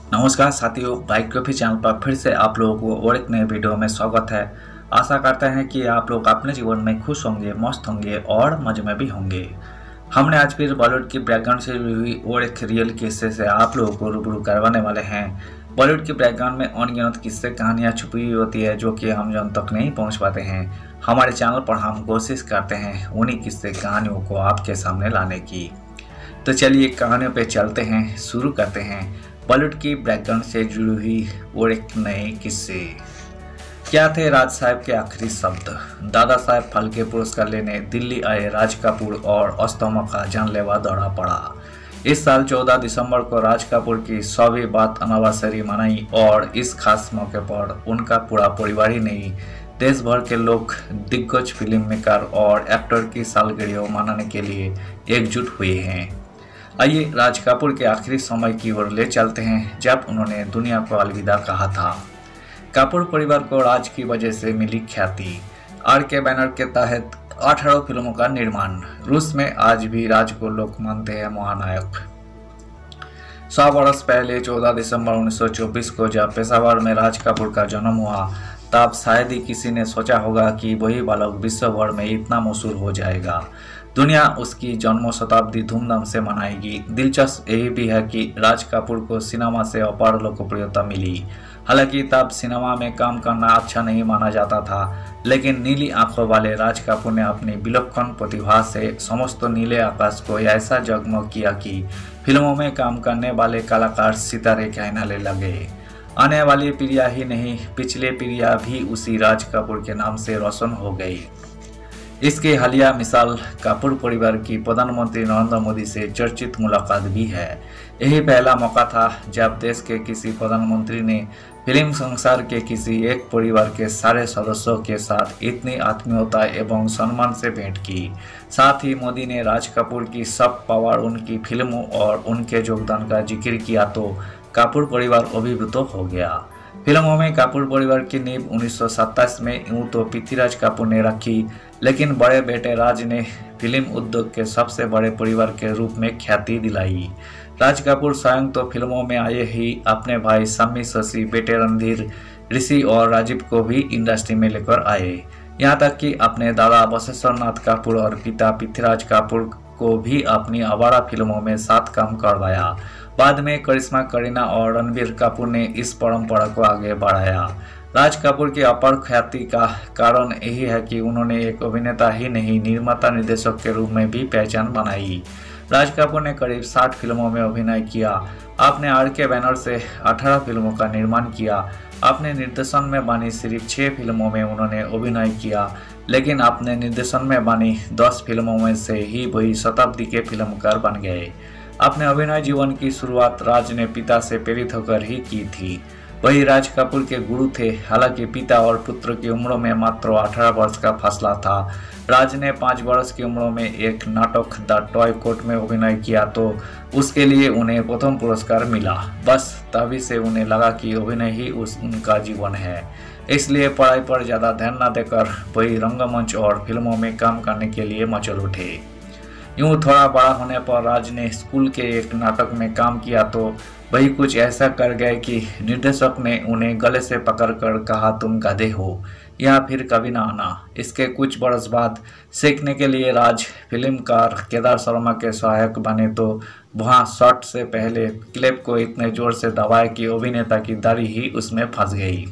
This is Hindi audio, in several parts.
नमस्कार साथियों, बायोग्राफी चैनल पर फिर से आप लोगों को और एक नए वीडियो में स्वागत है। आशा करते हैं कि आप लोग अपने जीवन में खुश होंगे, मस्त होंगे और मजे में भी होंगे। हमने आज फिर बॉलीवुड की बैकग्राउंड से जुड़ी हुई और एक रियल किस्से से आप लोगों को रूबरू करवाने वाले हैं। बॉलीवुड के बैकग्राउंड में अनगिनत किस्से कहानियाँ छुपी हुई होती है जो कि हम जन तक नहीं पहुँच पाते हैं। हमारे चैनल पर हम कोशिश करते हैं उन्हीं किस्से कहानियों को आपके सामने लाने की। तो चलिए कहानियों पे चलते हैं, शुरू करते हैं बॉलीवुड की बैकग्राउंड से जुड़ी हुई और एक नए किस्से। क्या थे राज साहब के आखिरी शब्द? दादा साहब फाल्के पुरस्कार लेने दिल्ली आए राज कपूर और अस्थमा का जानलेवा दौरा पड़ा। इस साल 14 दिसंबर को राज कपूर की 100वीं बात एनिवर्सरी मनाई और इस खास मौके पर उनका पूरा परिवार ही नहीं, देश भर के लोग दिग्गज फिल्म मेकर और एक्टर की सालगिरह मनाने के लिए एकजुट हुए हैं। आइए राज कपूर के आखिरी समय की ओर ले चलते हैं जब उन्होंने दुनिया को अलविदा कहा था। कपूर परिवार को राज की वजह से मिली ख्याति। आर के बैनर के तहत 18 फिल्मों का निर्माण। रूस में आज भी राज को लोग मानते हैं महानायक। 100 वर्ष पहले 14 दिसंबर 1924 को जब पेशावर में राज कपूर का जन्म हुआ तब शायद ही किसी ने सोचा होगा कि वही बालक विश्व भर में इतना मशहूर हो जाएगा। दुनिया उसकी जन्म शताब्दी धूमधाम से मनाएगी। दिलचस्प यही भी है कि राज कपूर को सिनेमा से अपार लोकप्रियता मिली। हालांकि तब सिनेमा में काम करना अच्छा नहीं माना जाता था, लेकिन नीली आंखों वाले राज कपूर ने अपनी विलक्षण प्रतिभा से समस्त नीले आकाश को ऐसा जगमग किया कि फिल्मों में काम करने वाले कलाकार सितारे कहने लगे। आने वाली पीढ़ियां ही नहीं, पिछले पीढ़ियां भी उसी राज कपूर के नाम से रोशन हो गई। इसकी हालिया मिसाल कपूर परिवार की प्रधानमंत्री नरेंद्र मोदी से चर्चित मुलाकात भी है। यही पहला मौका था जब देश के किसी प्रधानमंत्री ने फिल्म संसार के किसी एक परिवार के सारे सदस्यों के साथ इतनी आत्मीयता एवं सम्मान से भेंट की। साथ ही मोदी ने राज कपूर की सब पावर, उनकी फिल्मों और उनके योगदान का जिक्र किया तो कपूर परिवार अभिभूत हो गया। फिल्मों में कपूर परिवार की नींव 1927 में यूं तो पृथ्वीराज कपूर ने रखी, लेकिन बड़े बेटे राज ने फिल्म उद्योग के सबसे बड़े परिवार के रूप में ख्याति दिलाई। राज कपूर स्वयं तो फिल्मों में आए ही अपने भाई शम्मी, शशि, बेटे रणधीर, ऋषि और राजीव को भी इंडस्ट्री में लेकर आए। यहाँ तक कि अपने दादा बसवेश्वर नाथ कपूर और पिता पृथ्वीराज कपूर को भी अपनी आवारा फिल्मों में साथ काम करवाया। बाद में करिश्मा, करीना और रणबीर कपूर ने इस परंपरा को आगे बढ़ाया। राज कपूर की अपार ख्याति का कारण यही है कि उन्होंने एक अभिनेता ही नहीं, निर्माता निर्देशक के रूप में भी पहचान बनाई। राज कपूर ने करीब 60 फिल्मों में अभिनय किया। आपने आर के बैनर से 18 फिल्मों का निर्माण किया। अपने निर्देशन में बनी सिर्फ 6 फिल्मों में उन्होंने अभिनय किया, लेकिन अपने निर्देशन में बनी 10 फिल्मों में से ही वही शताब्दी के फिल्मकार बन गए। अपने अभिनय जीवन की शुरुआत राज ने पिता से प्रेरित होकर ही की थी। वही राज कपूर के गुरु थे। हालांकि पिता और पुत्र की उम्र में मात्र 18 वर्ष का फासला था। राज ने 5 वर्ष की उम्र में एक नाटक द टॉय कोर्ट में अभिनय किया तो उसके लिए उन्हें प्रथम पुरस्कार मिला। बस तभी से उन्हें लगा कि अभिनय ही उनका जीवन है। इसलिए पढ़ाई पर ज़्यादा ध्यान न देकर वही रंगमंच और फिल्मों में काम करने के लिए मचल उठे। यूं थोड़ा बड़ा होने पर राज ने स्कूल के एक नाटक में काम किया तो वही कुछ ऐसा कर गए कि निर्देशक ने उन्हें गले से पकड़कर कहा, तुम गधे हो, या फिर कभी ना आना। इसके कुछ बरस बाद सीखने के लिए राज फिल्मकार केदार शर्मा के सहायक बने तो वहाँ शॉट से पहले क्लिप को इतने जोर से दबाए कि अभिनेता की दाढ़ी ही उसमें फंस गई।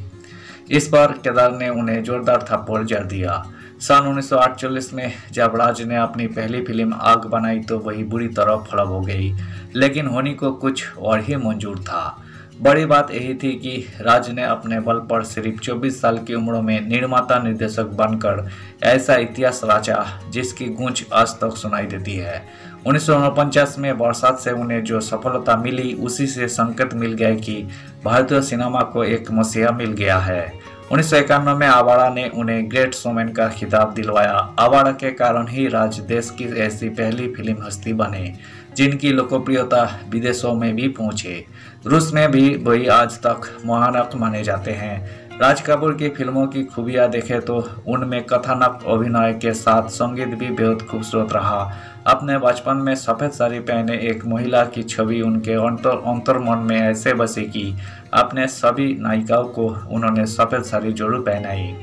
इस पर केदार ने उन्हें जोरदार थप्पड़ जड़ दिया। सन 1948 में जब राज ने अपनी पहली फिल्म आग बनाई तो वही बुरी तरह फ्लॉप हो गई, लेकिन होनी को कुछ और ही मंजूर था। बड़ी बात यही थी कि राज ने अपने बल पर सिर्फ 24 साल की उम्र में निर्माता निर्देशक बनकर ऐसा इतिहास रचा जिसकी गूंज आज तक सुनाई देती है। 1949 में बरसात से उन्हें जो सफलता मिली उसी से संकेत मिल गए कि भारतीय सिनेमा को एक मसीहा मिल गया है। 1991 में आवारा ने उन्हें ग्रेट शोमैन का खिताब दिलवाया। आवारा के कारण ही राज देश की ऐसी पहली फिल्म हस्ती बने। जिनकी लोकप्रियता विदेशों में भी पहुंचे। रूस में भी वही आज तक महानायक माने जाते हैं। राज कपूर की फिल्मों की खूबियां देखें तो उनमें कथानक, अभिनय के साथ संगीत भी बेहद खूबसूरत रहा। अपने बचपन में सफ़ेद साड़ी पहने एक महिला की छवि उनके अंतर्मन में ऐसे बसी कि अपने सभी नायिकाओं को उन्होंने सफ़ेद साड़ी जरूर पहनाई।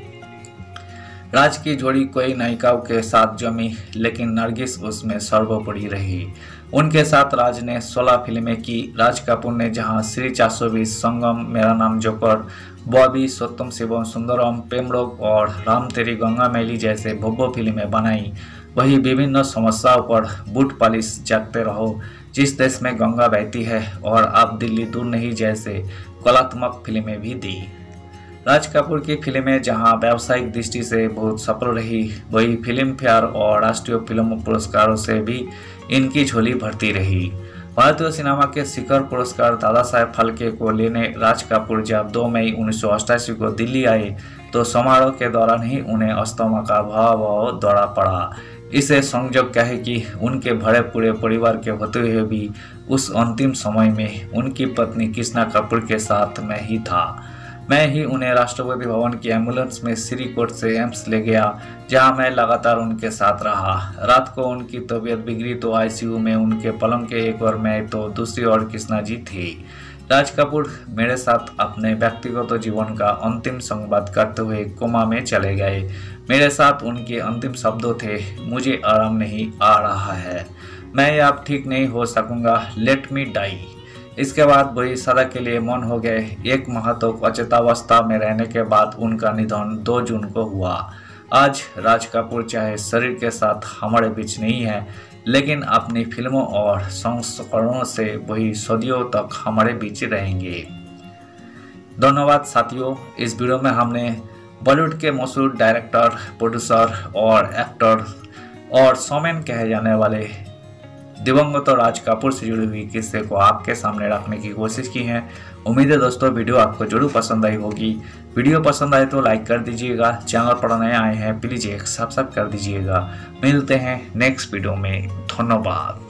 राज की जोड़ी कई नायिकाओं के साथ जमी, लेकिन नरगिस उसमें सर्वोपरि रही। उनके साथ राज ने 16 फिल्में की। राज कपूर ने जहां श्री 420, संगम, मेरा नाम जोकर, बॉबी, सत्यम शिवम सुंदरम, पेमरोग और राम तेरी गंगा मैली जैसे भव्य फिल्में बनाई, वही विभिन्न समस्याओं पर बूट पॉलिश जागते रहो, जिस देश में गंगा बहती है और अब दिल्ली दूर नहीं जैसे कलात्मक फिल्में भी दी। राज कपूर की फिल्में जहां व्यावसायिक दृष्टि से बहुत सफल रही, वही फिल्म फेयर और राष्ट्रीय फिल्म पुरस्कारों से भी इनकी झोली भरती रही। भारतीय सिनेमा के शिखर पुरस्कार दादा साहेब फाल्के को लेने राज कपूर जब 2 मई 1988 को दिल्ली आए तो समारोह के दौरान ही उन्हें अस्थमा का भयावह दौरा पड़ा। इसे संयोग क्या है कि उनके भरे पूरे परिवार के होते हुए भी उस अंतिम समय में उनकी पत्नी कृष्णा कपूर के साथ मैं ही था। मैं ही उन्हें राष्ट्रपति भवन की एम्बुलेंस में श्रीकोट से एम्स ले गया, जहां मैं लगातार उनके साथ रहा। रात को उनकी तबीयत बिगड़ी तो आईसीयू में उनके पलंग के एक ओर मैं तो दूसरी ओर कृष्णा जी थी। राज कपूर मेरे साथ अपने व्यक्तिगत जीवन का अंतिम संवाद करते हुए कोमा में चले गए। मेरे साथ उनके अंतिम शब्दों थे, मुझे आराम नहीं आ रहा है, मैं अब ठीक नहीं हो सकूंगा, लेट मी डाई। इसके बाद वही सदा के लिए मौन हो गए। 1 माह तक अचेतावस्था में रहने के बाद उनका निधन 2 जून को हुआ। आज राज कपूर चाहे शरीर के साथ हमारे बीच नहीं है, लेकिन अपनी फिल्मों और संस्करणों से वही सदियों तक हमारे बीच रहेंगे। धन्यवाद साथियों। इस वीडियो में हमने बॉलीवुड के मशहूर डायरेक्टर, प्रोड्यूसर और एक्टर और शोमैन कहे जाने वाले दिवंगत राज कपूर से जुड़ी हुई किस्से को आपके सामने रखने की कोशिश की है। उम्मीद है दोस्तों वीडियो आपको जरूर पसंद आई होगी। वीडियो पसंद आए तो लाइक कर दीजिएगा। चैनल पर नए आए हैं प्लीज एक सब्सक्राइब कर दीजिएगा। मिलते हैं नेक्स्ट वीडियो में। धन्यवाद।